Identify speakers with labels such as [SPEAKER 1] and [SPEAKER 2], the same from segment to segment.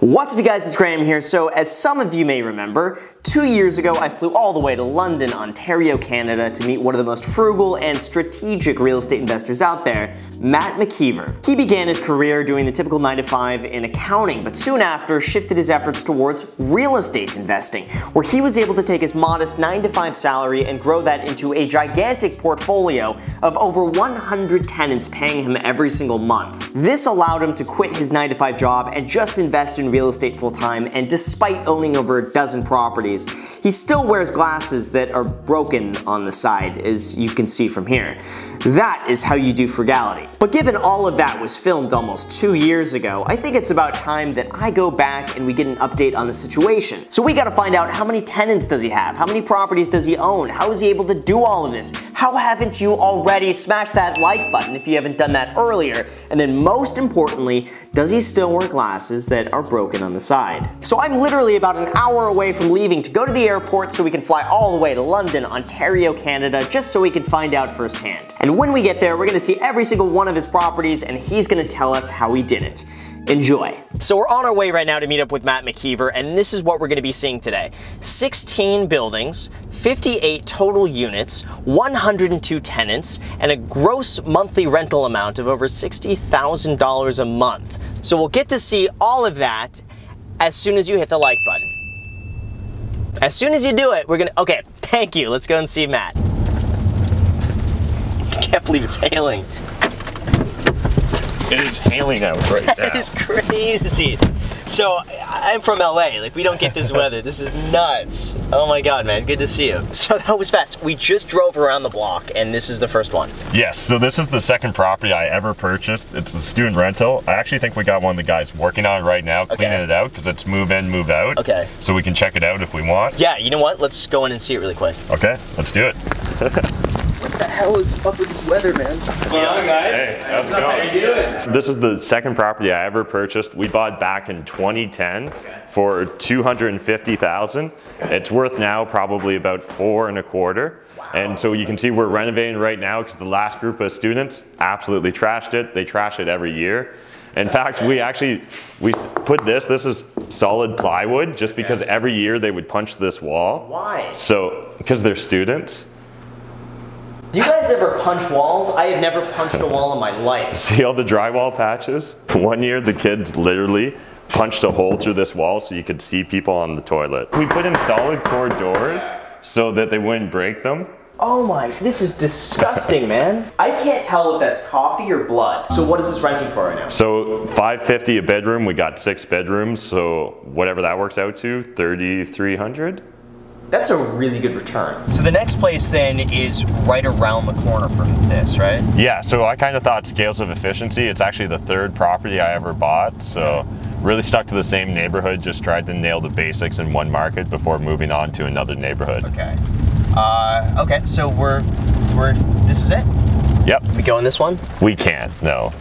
[SPEAKER 1] What's up you guys, it's Graham here. So as some of you may remember, 2 years ago I flew all the way to London, Ontario, Canada to meet one of the most frugal and strategic real estate investors out there, Matt McKeever. He began his career doing the typical 9-to-5 in accounting, but soon after shifted his efforts towards real estate investing, where he was able to take his modest 9-to-5 salary and grow that into a gigantic portfolio of over 100 tenants paying him every single month. This allowed him to quit his 9-to-5 job and just invest in real estate full-time, and despite owning over a dozen properties, he still wears glasses that are broken on the side, as you can see from here. That is how you do frugality. But given all of that was filmed almost 2 years ago, I think it's about time that I go back and we get an update on the situation. So we gotta find out, how many tenants does he have? How many properties does he own? How is he able to do all of this? How haven't you already smashed that like button if you haven't done that earlier? And then most importantly, does he still wear glasses that are broken on the side? So I'm literally about an hour away from leaving to go to the airport so we can fly all the way to London, Ontario, Canada, just so we can find out firsthand. And when we get there, we're gonna see every single one of his properties and he's gonna tell us how he did it. Enjoy. So we're on our way right now to meet up with Matt McKeever, and this is what we're gonna be seeing today. 16 buildings, 58 total units, 102 tenants, and a gross monthly rental amount of over $60,000 a month. So we'll get to see all of that as soon as you hit the like button. As soon as you do it, we're gonna, okay, thank you. Let's go and see Matt. I can't believe it's hailing.
[SPEAKER 2] It is hailing out right now.
[SPEAKER 1] That is crazy. So, I'm from LA, like we don't get this weather. This is nuts. Oh my God, man, good to see you. So that was fast. We just drove around the block and this is the first one.
[SPEAKER 2] Yes, so this is the second property I ever purchased. It's a student rental. I actually think we got one of the guys working on it right now, cleaning it out, because it's move in, move out. Okay. So we can check it out if we want.
[SPEAKER 1] Yeah, you know what? Let's go in and see it really quick.
[SPEAKER 2] Okay, let's do it.
[SPEAKER 1] What the hell is up with this weather, man? What's going on, guys?
[SPEAKER 2] Hey, how's it going?
[SPEAKER 1] How you doing?
[SPEAKER 2] This is the second property I ever purchased. We bought back in 2010 for $250,000. It's worth now probably about $4.25. Wow. And so you can see we're renovating right now because the last group of students absolutely trashed it. They trash it every year. In fact, we put this is solid plywood just because every year they would punch this wall. Why? So, because they're students.
[SPEAKER 1] Do you guys ever punch walls? I have never punched a wall in my life.
[SPEAKER 2] See all the drywall patches? One year the kids literally punched a hole through this wall so you could see people on the toilet. We put in solid core doors so that they wouldn't break them.
[SPEAKER 1] Oh my, this is disgusting, man. I can't tell if that's coffee or blood. So what is this renting for right now?
[SPEAKER 2] So $550 a bedroom. We got 6 bedrooms, so whatever that works out to, $3,300.
[SPEAKER 1] That's a really good return. So the next place then is right around the corner from this, right?
[SPEAKER 2] Yeah, so I kind of thought scales of efficiency. It's actually the third property I ever bought, so really stuck to the same neighborhood, just tried to nail the basics in one market before moving on to another neighborhood.
[SPEAKER 1] Okay. Okay, so this is it?
[SPEAKER 2] Yep.
[SPEAKER 1] We go in this one?
[SPEAKER 2] We can't, no.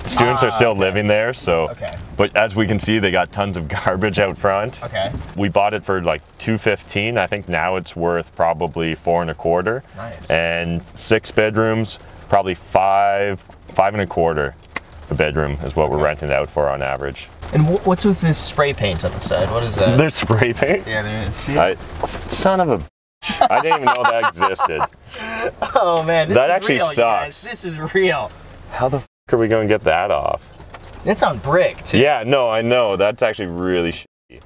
[SPEAKER 2] Students are still living there, so.
[SPEAKER 1] Okay.
[SPEAKER 2] But as we can see, they got tons of garbage out front. Okay. We bought it for like $215. I think now it's worth probably $4.25. Nice. And 6 bedrooms, probably $5.25 a bedroom is what we're renting out for on average.
[SPEAKER 1] And what's with this spray paint on the side? What is that?
[SPEAKER 2] There's spray paint?
[SPEAKER 1] Yeah, dude, see?
[SPEAKER 2] Son of a I didn't even know that existed.
[SPEAKER 1] Oh man, this
[SPEAKER 2] that
[SPEAKER 1] is
[SPEAKER 2] actually
[SPEAKER 1] real,
[SPEAKER 2] sucks.
[SPEAKER 1] You guys. This is real.
[SPEAKER 2] How the f are we gonna get that off?
[SPEAKER 1] It's on brick too.
[SPEAKER 2] Yeah, no, I know. That's actually really shitty.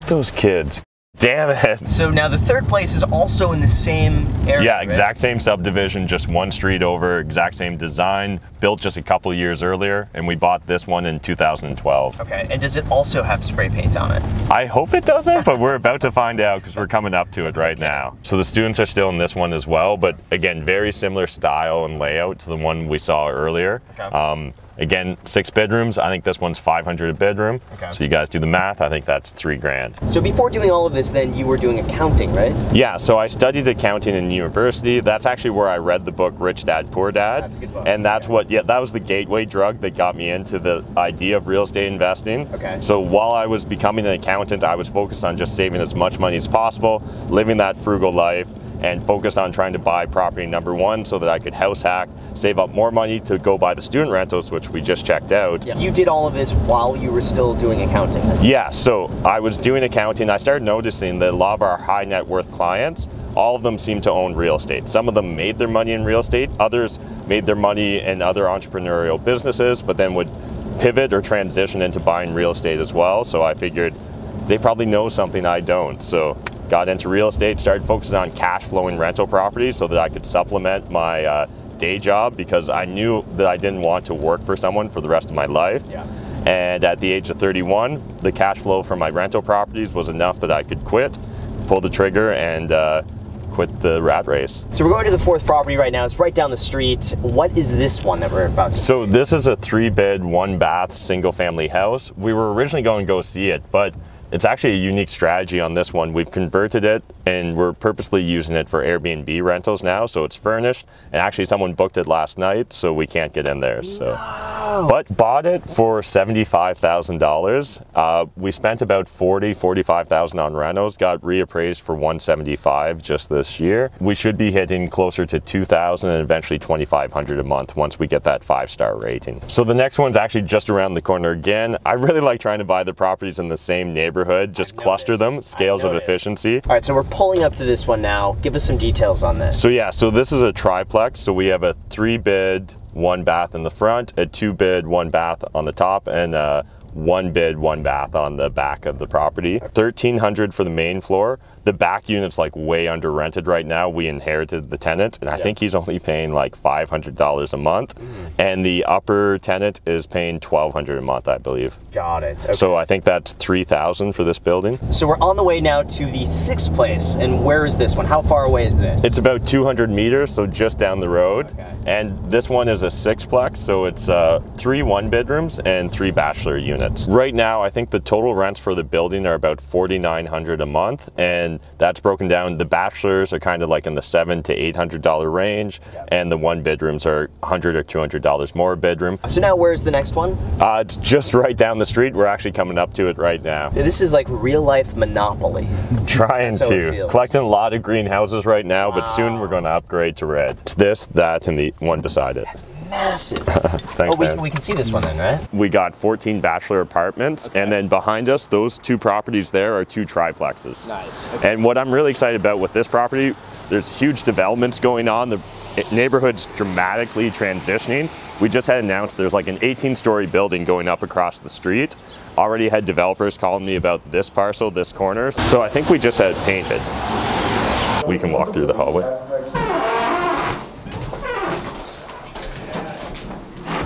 [SPEAKER 2] Those kids. Damn it.
[SPEAKER 1] So now the third place is also in the same area,
[SPEAKER 2] yeah,
[SPEAKER 1] right?
[SPEAKER 2] Exact same subdivision, just one street over, exact same design, built just a couple years earlier, and we bought this one in 2012.
[SPEAKER 1] Okay, and does it also have spray paint on it?
[SPEAKER 2] I hope it doesn't, but we're about to find out because we're coming up to it right now. So the students are still in this one as well, but again, very similar style and layout to the one we saw earlier. Okay. Again, 6 bedrooms. I think this one's $500 a bedroom. Okay. So you guys do the math. I think that's $3,000.
[SPEAKER 1] So before doing all of this, then you were doing accounting, right?
[SPEAKER 2] Yeah. So I studied accounting in university. That's actually where I read the book Rich Dad Poor Dad. That's a good book. And that's that was the gateway drug that got me into the idea of real estate investing. Okay. So while I was becoming an accountant, I was focused on just saving as much money as possible, living that frugal life, and focused on trying to buy property number one so that I could house hack, save up more money to go buy the student rentals, which we just checked out.
[SPEAKER 1] Yeah. You did all of this while you were still doing accounting?
[SPEAKER 2] Yeah, so I was doing accounting. I started noticing that a lot of our high net worth clients, all of them seem to own real estate. Some of them made their money in real estate, others made their money in other entrepreneurial businesses, but then would pivot or transition into buying real estate as well. So I figured they probably know something I don't. So got into real estate, started focusing on cash flowing rental properties so that I could supplement my day job, because I knew that I didn't want to work for someone for the rest of my life.
[SPEAKER 1] Yeah.
[SPEAKER 2] And at the age of 31, the cash flow from my rental properties was enough that I could quit, pull the trigger, and quit the rat race.
[SPEAKER 1] So we're going to the fourth property right now. It's right down the street. What is this one that we're about to see?
[SPEAKER 2] So this is a 3-bed, 1-bath, single family house. We were originally going to go see it, but it's actually a unique strategy on this one. We've converted it and we're purposely using it for Airbnb rentals now. So it's furnished, and actually someone booked it last night, so we can't get in there. So, but bought it for $75,000. We spent about $45,000 on rentals, got reappraised for $175,000 just this year. We should be hitting closer to $2,000 and eventually $2,500 a month once we get that 5-star rating. So the next one's actually just around the corner again. I really like trying to buy the properties in the same neighborhood, just cluster them, scales of efficiency.
[SPEAKER 1] All right, so we're pulling up to this one now. Give us some details on this.
[SPEAKER 2] So yeah, so this is a triplex. So we have a 3-bed, 1-bath in the front, a 2-bed, 1-bath on the top, and a 1-bed, 1-bath on the back of the property. $1,300 for the main floor. The back unit's like way under rented right now. We inherited the tenant, and I think he's only paying like $500 a month. And the upper tenant is paying $1,200 a month, I believe.
[SPEAKER 1] Got it. Okay.
[SPEAKER 2] So I think that's $3,000 for this building.
[SPEAKER 1] So we're on the way now to the 6th place. And where is this one? How far away is this?
[SPEAKER 2] It's about 200 meters, so just down the road.
[SPEAKER 1] Okay.
[SPEAKER 2] And this one is a 6-plex, so it's 3 1-bedrooms and 3 bachelor units. Right now, I think the total rents for the building are about $4,900 a month, and that's broken down. The bachelors are kind of like in the $700 to $800 range, and the 1-bedrooms are $100 or $200 more a bedroom.
[SPEAKER 1] So now where's the next one?
[SPEAKER 2] It's just right down the street. We're actually coming up to it right now.
[SPEAKER 1] This is like real life Monopoly.
[SPEAKER 2] Trying to. Collecting a lot of greenhouses right now, but soon we're going to upgrade to red. It's this, that, and the one beside it.
[SPEAKER 1] That's massive.
[SPEAKER 2] Thanks, man.
[SPEAKER 1] We can see this one then, right?
[SPEAKER 2] We got 14 bachelor apartments, and then behind us, those 2 properties there are 2 triplexes.
[SPEAKER 1] Nice. Okay.
[SPEAKER 2] And what I'm really excited about with this property, there's huge developments going on. The neighborhood's dramatically transitioning. We just had announced there's like an 18-story building going up across the street. Already had developers calling me about this parcel, this corner. So I think we just had it painted. We can walk through the hallway.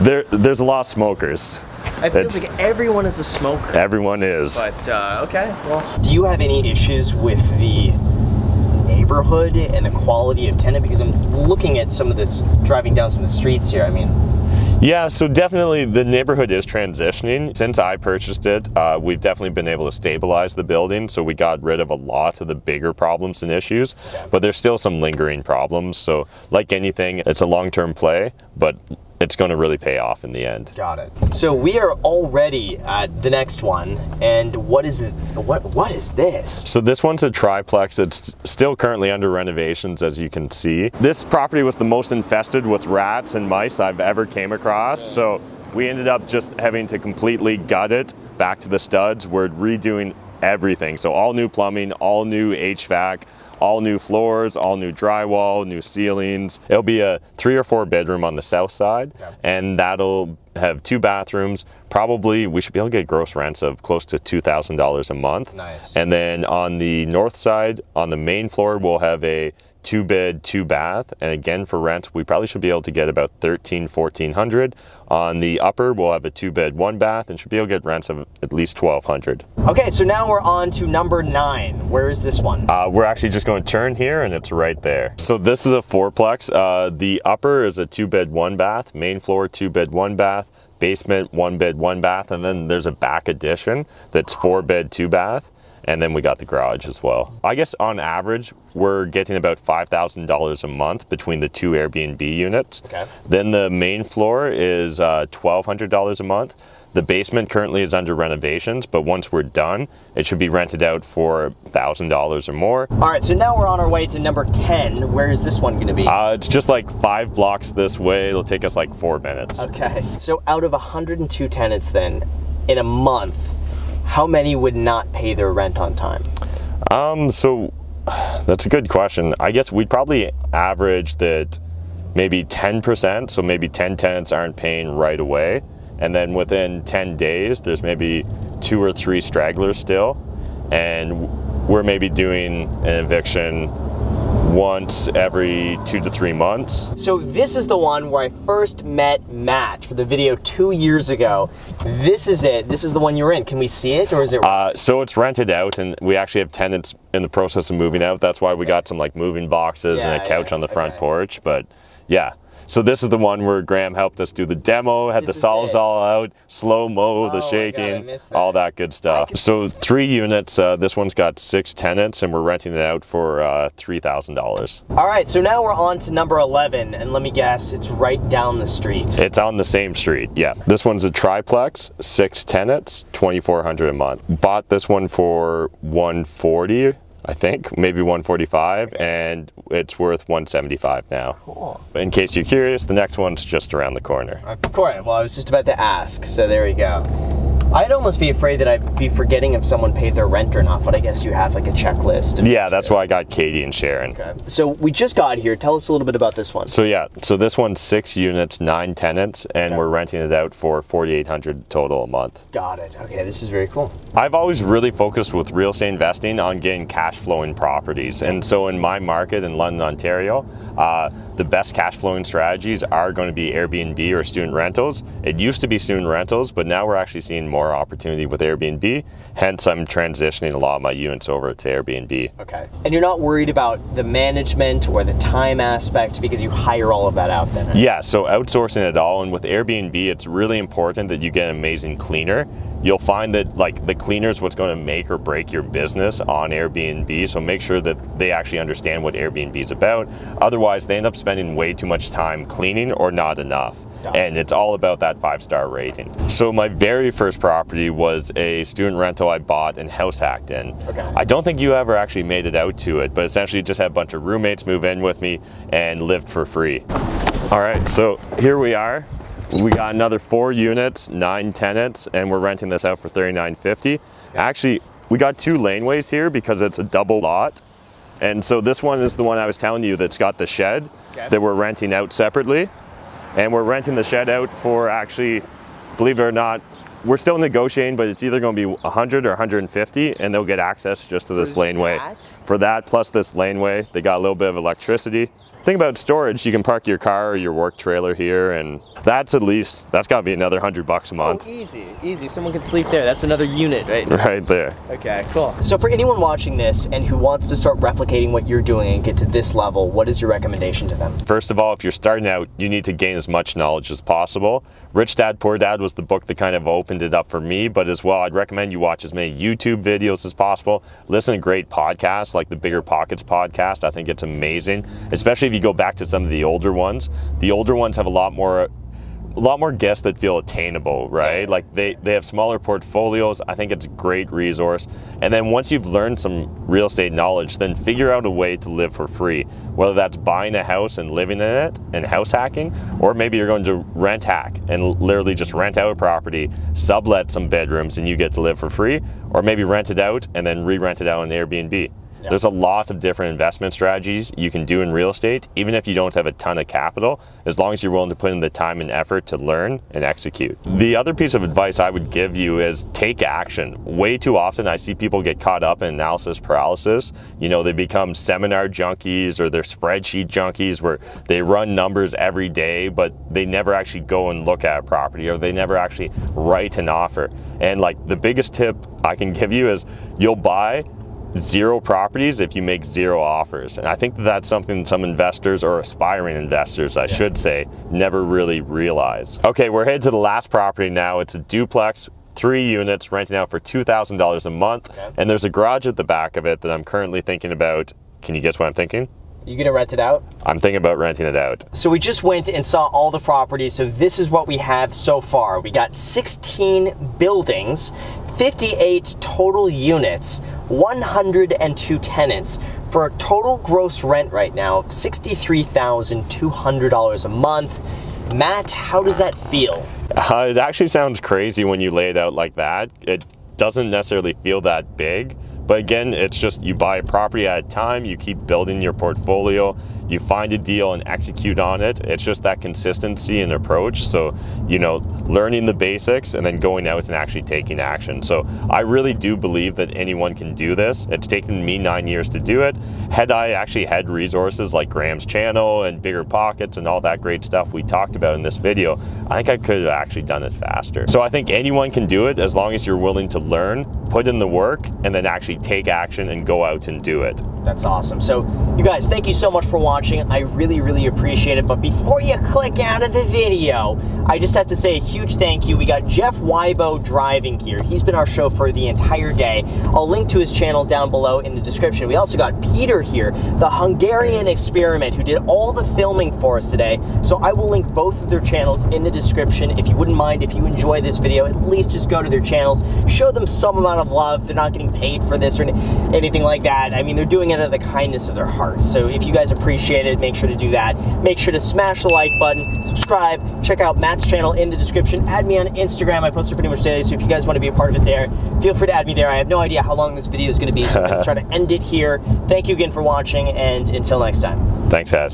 [SPEAKER 2] There's a lot of smokers.
[SPEAKER 1] It feels like everyone is a smoker.
[SPEAKER 2] Everyone is.
[SPEAKER 1] But, okay, well. Do you have any issues with the neighborhood and the quality of tenant? Because I'm looking at some of this, driving down some of the streets here, I mean.
[SPEAKER 2] Yeah, so definitely the neighborhood is transitioning. Since I purchased it, we've definitely been able to stabilize the building, so we got rid of a lot of the bigger problems and issues, but there's still some lingering problems. So like anything, it's a long-term play, but it's going to really pay off in the end.
[SPEAKER 1] Got it. So we are already at the next one, and what is it? What is this?
[SPEAKER 2] So this one's a triplex. It's still currently under renovations, as you can see. This property was the most infested with rats and mice I've ever came across. So we ended up just having to completely gut it back to the studs. We're redoing everything. So all new plumbing, all new HVAC, all new floors, all new drywall, new ceilings. It'll be a 3 or 4 bedroom on the south side, and that'll have 2 bathrooms. Probably we should be able to get gross rents of close to $2,000 a month.
[SPEAKER 1] Nice.
[SPEAKER 2] And then on the north side, on the main floor, we'll have a 2-bed, 2-bath, and again for rent we probably should be able to get about $1,400. On the upper we'll have a 2-bed, 1-bath, and should be able to get rents of at least $1,200.
[SPEAKER 1] Okay, so now we're on to number 9. Where is this one?
[SPEAKER 2] We're actually just going to turn here, and it's right there. So this is a 4-plex. The upper is a 2-bed, 1-bath, main floor 2-bed, 1-bath, basement 1-bed, 1-bath, and then there's a back addition that's 4-bed, 2-bath. And then we got the garage as well. I guess on average, we're getting about $5,000 a month between the 2 Airbnb units.
[SPEAKER 1] Okay.
[SPEAKER 2] Then the main floor is $1,200 a month. The basement currently is under renovations, but once we're done, it should be rented out for $1,000 or more.
[SPEAKER 1] All right, so now we're on our way to number 10. Where is this one going to be?
[SPEAKER 2] It's just like 5 blocks this way. It'll take us like 4 minutes.
[SPEAKER 1] Okay, so out of 102 tenants then, in a month, how many would not pay their rent on time?
[SPEAKER 2] So that's a good question. I guess we'd probably average that maybe 10%, so maybe 10 tenants aren't paying right away. And then within 10 days, there's maybe 2 or 3 stragglers still. And we're maybe doing an eviction once every 2 to 3 months.
[SPEAKER 1] So this is the one where I first met Matt for the video 2 years ago. This is it. This is the one you're in. Can we see it, or is it?
[SPEAKER 2] So it's rented out, and we actually have tenants in the process of moving out. That's why we got some like moving boxes and a couch on the front porch. But yeah. So this is the one where Graham helped us do the demo, had the Sawzall out, slow-mo, the shaking, all that good stuff. So 3 units, this one's got 6 tenants, and we're renting it out for $3,000.
[SPEAKER 1] All right, so now we're on to number 11, and let me guess, it's right down the street.
[SPEAKER 2] It's on the same street, yeah. This one's a triplex, 6 tenants, $2,400 a month. Bought this one for $140. I think, maybe $145, and it's worth $175 now.
[SPEAKER 1] Cool.
[SPEAKER 2] In case you're curious, the next one's just around the corner.
[SPEAKER 1] Of course, well, I was just about to ask, so there we go. I'd almost be afraid that I'd be forgetting if someone paid their rent or not, but I guess you have like a checklist.
[SPEAKER 2] Yeah, that's why I got Katie and Sharon.
[SPEAKER 1] Okay. So we just got here. Tell us a little bit about this one.
[SPEAKER 2] So yeah, so this one's 6 units, 9 tenants, and we're renting it out for $4,800 total a month.
[SPEAKER 1] Got it. Okay, this is very cool.
[SPEAKER 2] I've always really focused with real estate investing on getting cash flowing properties. And so in my market in London, Ontario, the best cash flowing strategies are going to be Airbnb or student rentals. It used to be student rentals, but now we're actually seeing more opportunity with Airbnb. Hence, I'm transitioning a lot of my units over to Airbnb.
[SPEAKER 1] Okay. And you're not worried about the management or the time aspect because you hire all of that out then? Right?
[SPEAKER 2] Yeah, so outsourcing it all. And with Airbnb, it's really important that you get an amazing cleaner. You'll find that like the cleaner is what's going to make or break your business on Airbnb. So make sure that they actually understand what Airbnb is about. Otherwise, they end up spending way too much time cleaning or not enough. And it's all about that 5-star rating. So my very first property was a student rental I bought and house hacked in.
[SPEAKER 1] Okay.
[SPEAKER 2] I don't think you ever actually made it out to it, but essentially just had a bunch of roommates move in with me and lived for free. All right, so here we are. We got another 4 units, 9 tenants, and we're renting this out for $39.50. Actually, we got 2 laneways here because it's a double lot. And so this one is the one I was telling you that's got the shed that we're renting out separately. And we're renting the shed out for actually, believe it or not, we're still negotiating, but it's either going to be 100 or 150, and they'll get access just to this laneway. For that, plus this laneway, they got a little bit of electricity. Think about storage. You can park your car or your work trailer here, and that's got to be another $100 a month.
[SPEAKER 1] Oh, easy, easy. Someone can sleep there. That's another unit, right?
[SPEAKER 2] Right there.
[SPEAKER 1] Okay, cool. So for anyone watching this and who wants to start replicating what you're doing and get to this level, what is your recommendation to them?
[SPEAKER 2] First of all, if you're starting out, you need to gain as much knowledge as possible. Rich Dad, Poor Dad was the book that kind of opened it up for me, but as well, I'd recommend you watch as many YouTube videos as possible. Listen to great podcasts like the Bigger Pockets podcast. I think it's amazing, especially if you go back to some of the older ones. The older ones have a lot more guests that feel attainable, right? Like they have smaller portfolios. I think it's a great resource. And then once you've learned some real estate knowledge, then figure out a way to live for free, whether that's buying a house and living in it and house hacking, or maybe you're going to rent hack and literally just rent out a property, sublet some bedrooms, and you get to live for free, or maybe rent it out and then re-rent it out on Airbnb. There's a lot of different investment strategies you can do in real estate, even if you don't have a ton of capital, as long as you're willing to put in the time and effort to learn and execute. The other piece of advice I would give you is take action. Way too often I see people get caught up in analysis paralysis. You know, they become seminar junkies or they're spreadsheet junkies where they run numbers every day, but they never actually go and look at a property, or they never actually write an offer. And like the biggest tip I can give you is you'll buy 0 properties if you make 0 offers. And I think that that's something some investors, or aspiring investors I should say, never really realize. Okay, we're headed to the last property now. It's a duplex, 3 units, renting out for $2,000 a month. And there's a garage at the back of it that I'm currently thinking about. Can you guess what I'm thinking?
[SPEAKER 1] You gonna rent it out?
[SPEAKER 2] I'm thinking about renting it out.
[SPEAKER 1] So we just went and saw all the properties. So this is what we have so far. We got 16 buildings, 58 total units, 102 tenants, for a total gross rent right now of $63,200 a month. Matt, how does that feel?
[SPEAKER 2] It actually sounds crazy when you lay it out like that. It doesn't necessarily feel that big, but again, it's just you buy a property at a time, you keep building your portfolio, you find a deal and execute on it. It's just that consistency and approach. So, you know, learning the basics and then going out and actually taking action. So I really do believe that anyone can do this. It's taken me 9 years to do it. Had I actually had resources like Graham's channel and Bigger Pockets and all that great stuff we talked about in this video, I think I could have actually done it faster. So I think anyone can do it as long as you're willing to learn, put in the work, and then actually take action and go out and do it.
[SPEAKER 1] That's awesome. So you guys, thank you so much for watching. I really, really appreciate it. But before you click out of the video, I just have to say a huge thank you. We got Jeff Weibo driving here. He's been our chauffeur the entire day. I'll link to his channel down below in the description. We also got Peter here, the Hungarian experiment, who did all the filming for us today. So I will link both of their channels in the description. If you wouldn't mind, if you enjoy this video, at least just go to their channels, show them some amount of love. They're not getting paid for this or anything like that. I mean, they're doing it out of the kindness of their hearts. So if you guys appreciate it, make sure to do that. Make sure to smash the like button, subscribe, check out Matt's channel in the description. Add me on Instagram. I post pretty much daily, so if you guys want to be a part of it there, feel free to add me there. I have no idea how long this video is going to be, so I'm going to try to end it here. Thank you again for watching, and until next time.
[SPEAKER 2] Thanks, Haz.